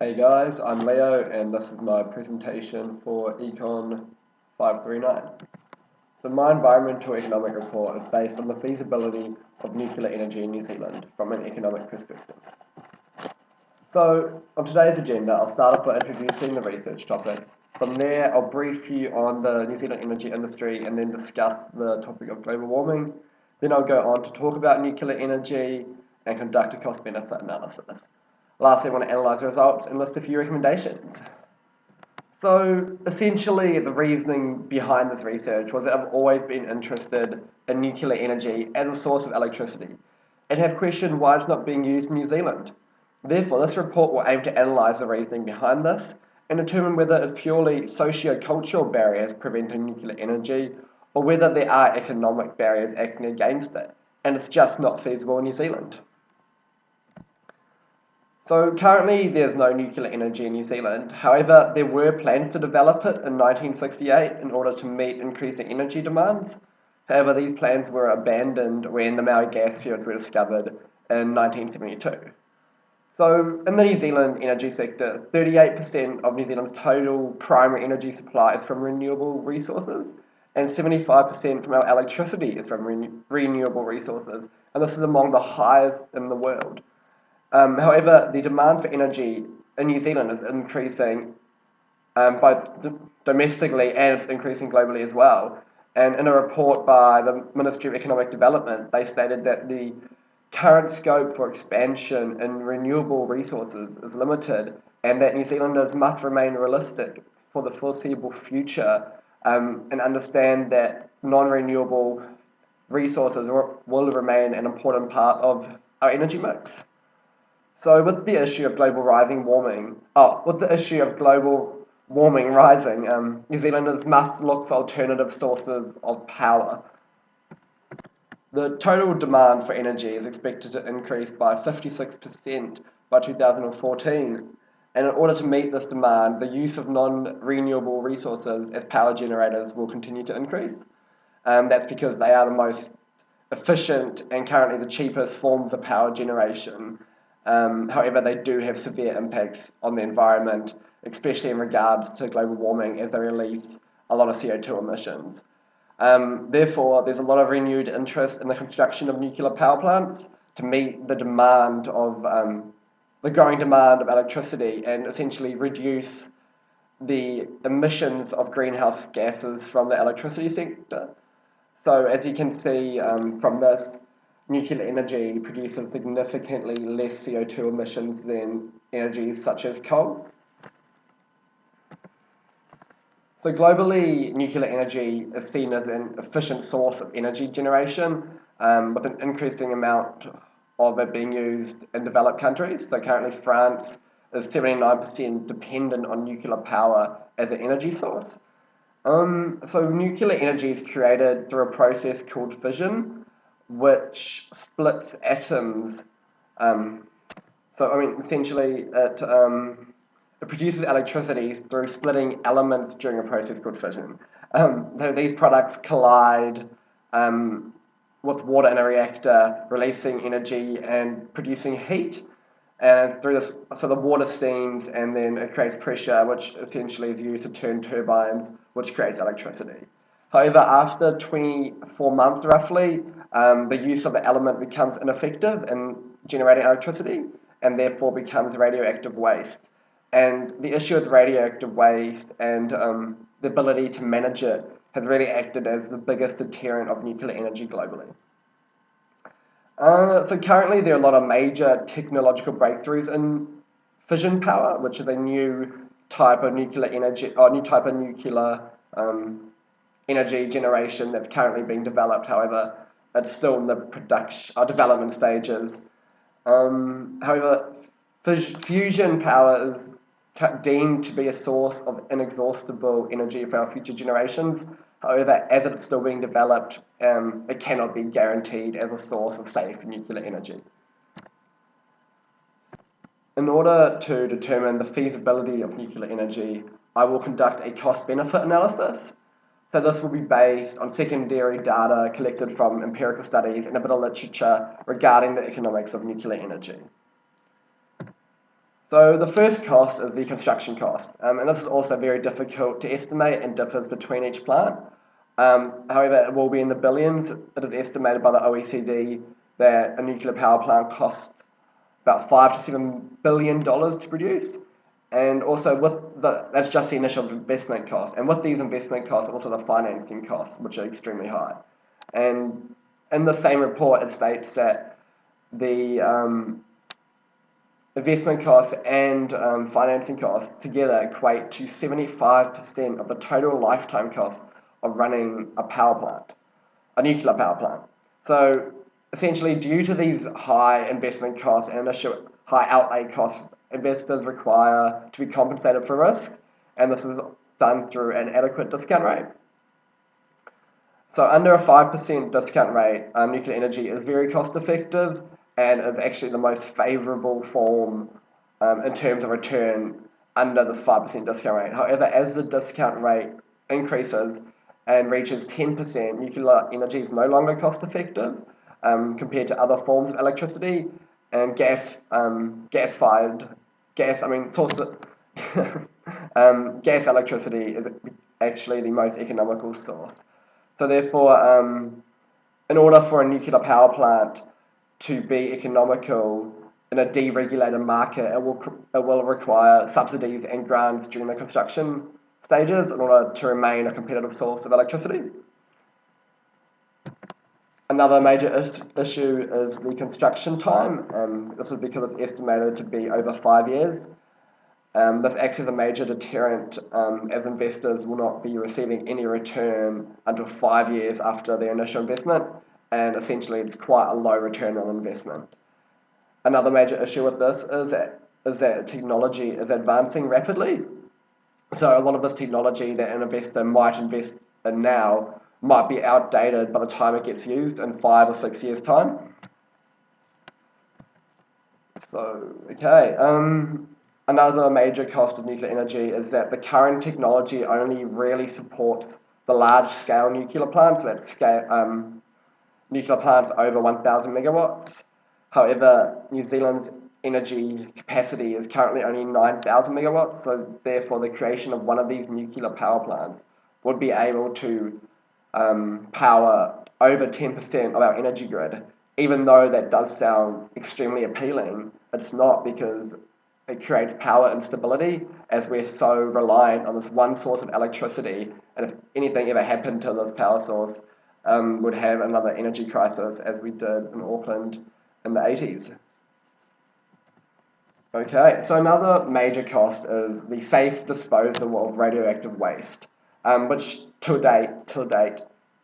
Hey guys, I'm Leo and this is my presentation for Econ 539. So my environmental economic report is based on the feasibility of nuclear energy in New Zealand from an economic perspective. So on today's agenda, I'll start off by introducing the research topic. From there, I'll brief you on the New Zealand energy industry and then discuss the topic of global warming. Then I'll go on to talk about nuclear energy and conduct a cost-benefit analysis. Lastly, I want to analyse the results and list a few recommendations. So essentially, the reasoning behind this research was that I've always been interested in nuclear energy as a source of electricity and have questioned why it's not being used in New Zealand. Therefore, this report will aim to analyse the reasoning behind this and determine whether it's purely socio-cultural barriers preventing nuclear energy or whether there are economic barriers acting against it and it's just not feasible in New Zealand. So currently there's no nuclear energy in New Zealand. However, there were plans to develop it in 1968 in order to meet increasing energy demands. However, these plans were abandoned when the Maui gas fields were discovered in 1972. So in the New Zealand energy sector, 38% of New Zealand's total primary energy supply is from renewable resources, and 75% from our electricity is from renewable resources, and this is among the highest in the world. However, the demand for energy in New Zealand is increasing both domestically and it's increasing globally as well. And in a report by the Ministry of Economic Development, they stated that the current scope for expansion in renewable resources is limited and that New Zealanders must remain realistic for the foreseeable future and understand that non-renewable resources will remain an important part of our energy mix. So with the issue of global rising, New Zealanders must look for alternative sources of power. The total demand for energy is expected to increase by 56% by 2014, and in order to meet this demand, the use of non-renewable resources as power generators will continue to increase. That's because they are the most efficient and currently the cheapest forms of power generation. However, they do have severe impacts on the environment, especially in regards to global warming as they release a lot of CO2 emissions. Therefore, there's a lot of renewed interest in the construction of nuclear power plants to meet the demand of the growing demand of electricity and essentially reduce the emissions of greenhouse gases from the electricity sector. So as you can see from this, nuclear energy produces significantly less CO2 emissions than energies such as coal. So globally, nuclear energy is seen as an efficient source of energy generation, with an increasing amount of it being used in developed countries. So currently France is 79% dependent on nuclear power as an energy source. So nuclear energy is created through a process called fission, which splits atoms. Essentially, it produces electricity through splitting elements during a process called fission. These products collide with water in a reactor, releasing energy and producing heat. And through this, so the water steams and then it creates pressure, which essentially is used to turn turbines, which creates electricity. However, after 24 months roughly, the use of the element becomes ineffective in generating electricity and therefore becomes radioactive waste. And the issue with radioactive waste and the ability to manage it has really acted as the biggest deterrent of nuclear energy globally. So currently there are a lot of major technological breakthroughs in fission power, which is a new type of nuclear energy, or new type of nuclear energy generation that's currently being developed. However, it's still in the production or development stages. However, fusion power is deemed to be a source of inexhaustible energy for our future generations. However, as it's still being developed, it cannot be guaranteed as a source of safe nuclear energy. In order to determine the feasibility of nuclear energy, I will conduct a cost-benefit analysis. So this will be based on secondary data collected from empirical studies and a bit of literature regarding the economics of nuclear energy. So the first cost is the construction cost, and this is also very difficult to estimate and differs between each plant. However, it will be in the billions. It is estimated by the OECD that a nuclear power plant costs about $5 to $7 billion to produce. And also that's just the initial investment cost. And with these investment costs, also the financing costs, which are extremely high. And in the same report, it states that the investment costs and financing costs together equate to 75% of the total lifetime cost of running a power plant, a nuclear power plant. So essentially, due to these high investment costs and initial high outlay costs, investors require to be compensated for risk, and this is done through an adequate discount rate. So under a 5% discount rate, nuclear energy is very cost effective and is actually the most favourable form in terms of return under this 5% discount rate. However, as the discount rate increases and reaches 10%, nuclear energy is no longer cost effective compared to other forms of electricity, and gas electricity is actually the most economical source. So therefore, in order for a nuclear power plant to be economical in a deregulated market, it will require subsidies and grants during the construction stages in order to remain a competitive source of electricity. Another major issue is the construction time. This is because it's estimated to be over 5 years. This acts as a major deterrent as investors will not be receiving any return until 5 years after their initial investment, and essentially it's quite a low return on investment. Another major issue with this is that technology is advancing rapidly. So a lot of this technology that an investor might invest in now might be outdated by the time it gets used in 5 or 6 years' time. So, okay. Another major cost of nuclear energy is that the current technology only really supports the large-scale nuclear plants, so that's nuclear plants over 1,000 megawatts. However, New Zealand's energy capacity is currently only 9,000 megawatts, so therefore the creation of one of these nuclear power plants would be able to power over 10% of our energy grid. Even though that does sound extremely appealing, it's not, because it creates power instability as we're so reliant on this one source of electricity, and if anything ever happened to this power source, would have another energy crisis as we did in Auckland in the 80s. Okay, so another major cost is the safe disposal of radioactive waste, which to date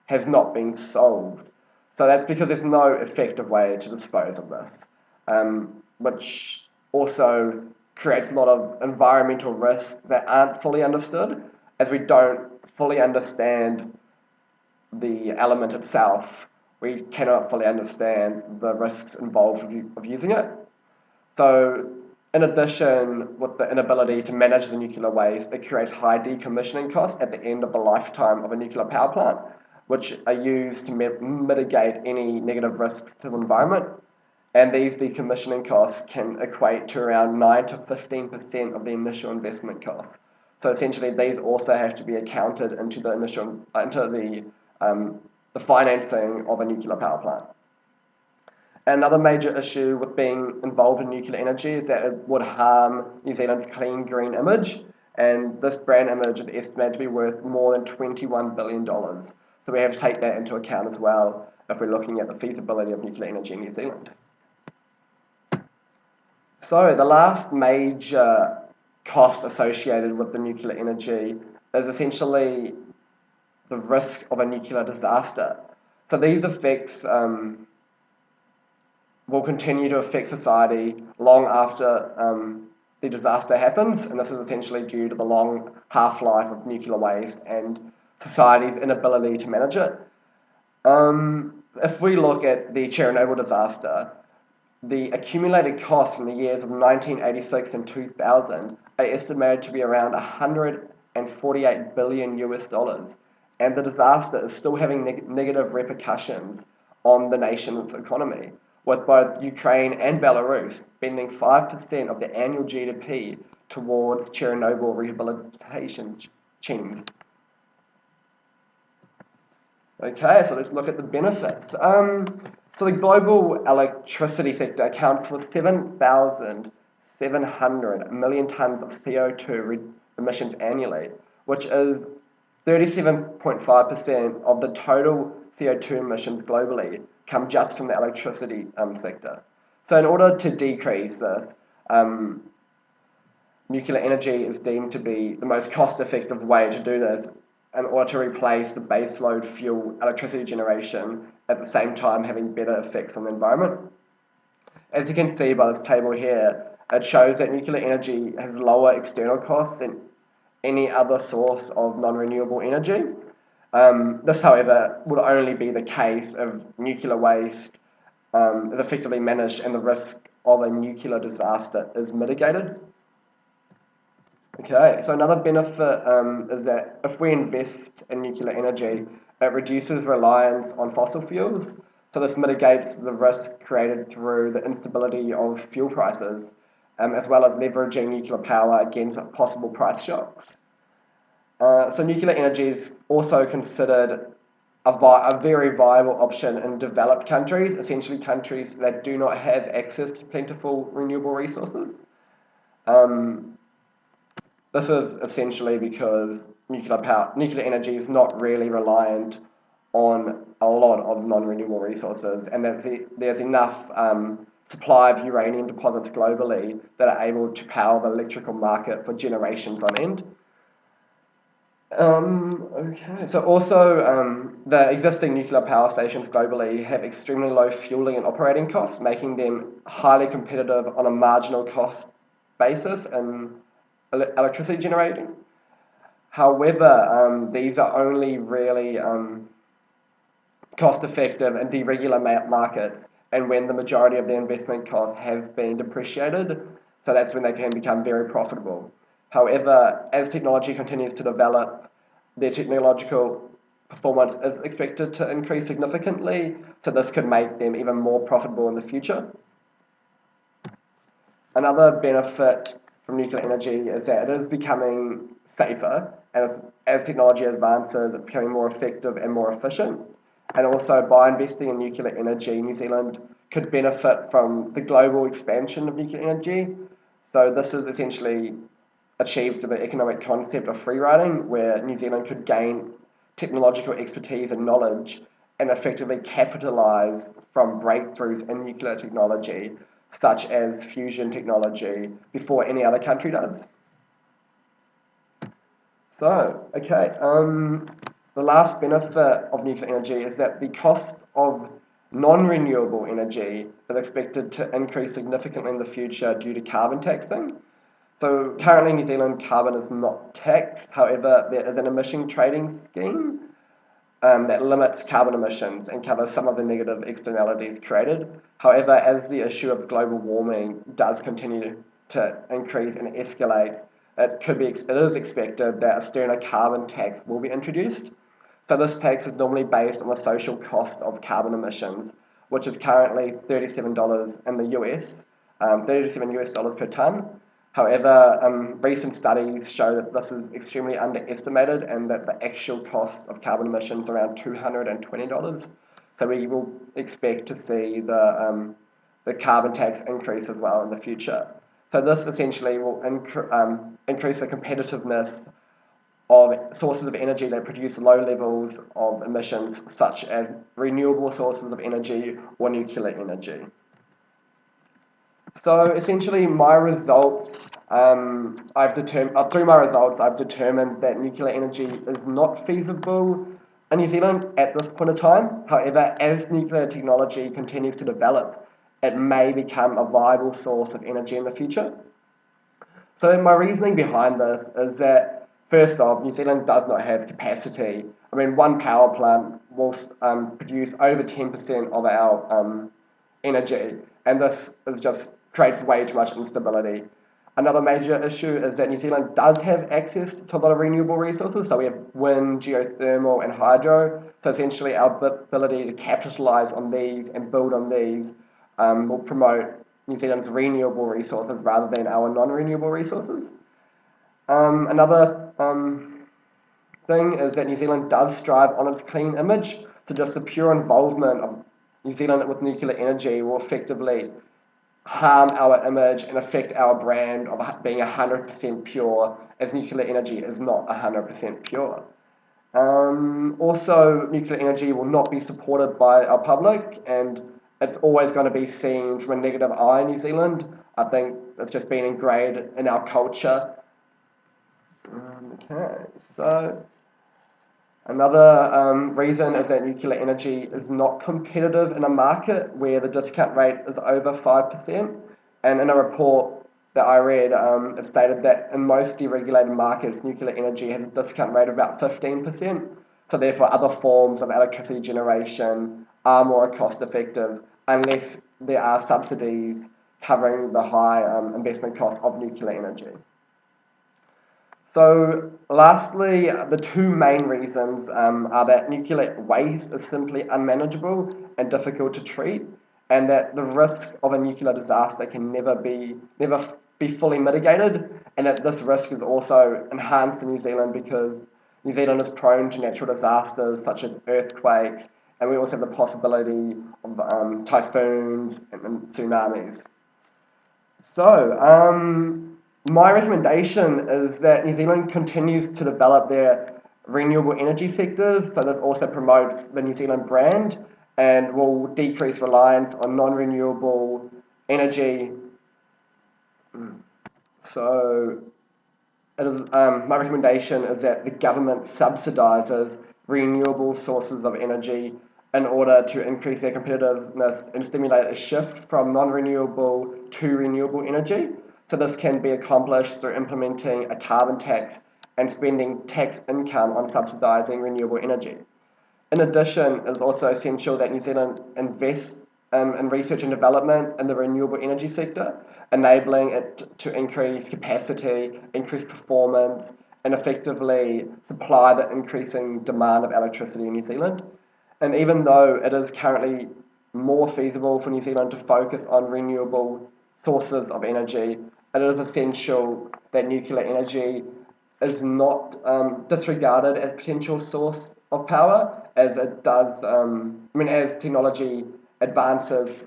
has not been solved. So that's because there's no effective way to dispose of this, which also creates a lot of environmental risks that aren't fully understood, as we don't fully understand the element itself. We cannot fully understand the risks involved of using it. So, in addition, with the inability to manage the nuclear waste, it creates high decommissioning costs at the end of the lifetime of a nuclear power plant, which are used to mitigate any negative risks to the environment. And these decommissioning costs can equate to around 9 to 15% of the initial investment costs. So essentially, these also have to be accounted into the financing of a nuclear power plant. Another major issue with being involved in nuclear energy is that it would harm New Zealand's clean green image, and this brand image is estimated to be worth more than $21 billion. So we have to take that into account as well if we're looking at the feasibility of nuclear energy in New Zealand. So the last major cost associated with the nuclear energy is essentially the risk of a nuclear disaster. So these effects will continue to affect society long after the disaster happens, and this is essentially due to the long half-life of nuclear waste and society's inability to manage it. If we look at the Chernobyl disaster, the accumulated costs from the years of 1986 and 2000 are estimated to be around 148 billion US dollars, and the disaster is still having negative repercussions on the nation's economy. with both Ukraine and Belarus spending 5% of their annual GDP towards Chernobyl rehabilitation schemes. Okay, so let's look at the benefits. So the global electricity sector accounts for 7,700 million tons of CO2 emissions annually, which is 37.5% of the total CO2 emissions globally come just from the electricity sector. So in order to decrease this, nuclear energy is deemed to be the most cost-effective way to do this in order to replace the baseload fuel electricity generation at the same time having better effects on the environment. As you can see by this table here, it shows that nuclear energy has lower external costs than any other source of non-renewable energy. This, however, would only be the case if nuclear waste is effectively managed and the risk of a nuclear disaster is mitigated. Okay, so another benefit is that if we invest in nuclear energy, it reduces reliance on fossil fuels. So this mitigates the risk created through the instability of fuel prices, as well as leveraging nuclear power against possible price shocks. So nuclear energy is also considered a very viable option in developed countries, essentially countries that do not have access to plentiful renewable resources. This is essentially because nuclear energy is not really reliant on a lot of non-renewable resources, and that there's enough supply of uranium deposits globally that are able to power the electrical market for generations on end. Okay, so also the existing nuclear power stations globally have extremely low fueling and operating costs, making them highly competitive on a marginal cost basis and electricity generating. However, these are only really cost effective in deregulated markets and when the majority of their investment costs have been depreciated, so that's when they can become very profitable. However, as technology continues to develop, their technological performance is expected to increase significantly, so this could make them even more profitable in the future. Another benefit from nuclear energy is that it is becoming safer, and as technology advances, it's becoming more effective and more efficient. And also, by investing in nuclear energy, New Zealand could benefit from the global expansion of nuclear energy. So this is essentially achieved through the economic concept of free riding, where New Zealand could gain technological expertise and knowledge and effectively capitalise from breakthroughs in nuclear technology, such as fusion technology, before any other country does. So, okay, the last benefit of nuclear energy is that the cost of non-renewable energy is expected to increase significantly in the future due to carbon taxing. So currently New Zealand carbon is not taxed, however there is an emission trading scheme that limits carbon emissions and covers some of the negative externalities created. However, as the issue of global warming does continue to increase and escalate, it is expected that a sterner carbon tax will be introduced. So this tax is normally based on the social cost of carbon emissions, which is currently $37 in the US, $37 per tonne. However, recent studies show that this is extremely underestimated and that the actual cost of carbon emissions is around $220. So we will expect to see the carbon tax increase as well in the future. So this essentially will increase the competitiveness of sources of energy that produce low levels of emissions, such as renewable sources of energy or nuclear energy. So essentially, my results, through my results, I've determined that nuclear energy is not feasible in New Zealand at this point in time. However, as nuclear technology continues to develop, it may become a viable source of energy in the future. So my reasoning behind this is that, first off, New Zealand does not have capacity. I mean, one power plant will produce over 10% of our energy, and this is just creates way too much instability. Another major issue is that New Zealand does have access to a lot of renewable resources, so we have wind, geothermal, and hydro. So essentially, our ability to capitalise on these and build on these will promote New Zealand's renewable resources rather than our non-renewable resources. Another thing is that New Zealand does strive on its clean image, so just the pure involvement of New Zealand with nuclear energy will effectively harm our image and affect our brand of being 100% pure, as nuclear energy is not 100% pure. Also, nuclear energy will not be supported by our public, and it's always going to be seen from a negative eye in New Zealand. I think it's just been ingrained in our culture. Okay, so another reason is that nuclear energy is not competitive in a market where the discount rate is over 5%. And in a report that I read, it stated that in most deregulated markets, nuclear energy has a discount rate of about 15%. So therefore, other forms of electricity generation are more cost effective unless there are subsidies covering the high investment costs of nuclear energy. So, lastly, the two main reasons are that nuclear waste is simply unmanageable and difficult to treat, and that the risk of a nuclear disaster can never be fully mitigated, and that this risk is also enhanced in New Zealand because New Zealand is prone to natural disasters such as earthquakes, and we also have the possibility of typhoons and tsunamis. So, my recommendation is that New Zealand continues to develop their renewable energy sectors, so this also promotes the New Zealand brand and will decrease reliance on non-renewable energy. So, my recommendation is that the government subsidises renewable sources of energy in order to increase their competitiveness and stimulate a shift from non-renewable to renewable energy. So this can be accomplished through implementing a carbon tax and spending tax income on subsidising renewable energy. In addition, it is also essential that New Zealand invests in research and development in the renewable energy sector, enabling it to increase capacity, increase performance, and effectively supply the increasing demand of electricity in New Zealand. And even though it is currently more feasible for New Zealand to focus on renewable sources of energy, it is essential that nuclear energy is not disregarded as a potential source of power, as it does. As technology advances,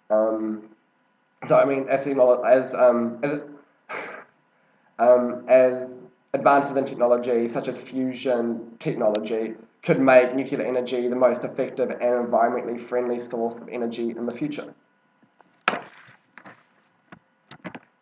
um, as advances in technology such as fusion technology could make nuclear energy the most effective and environmentally friendly source of energy in the future.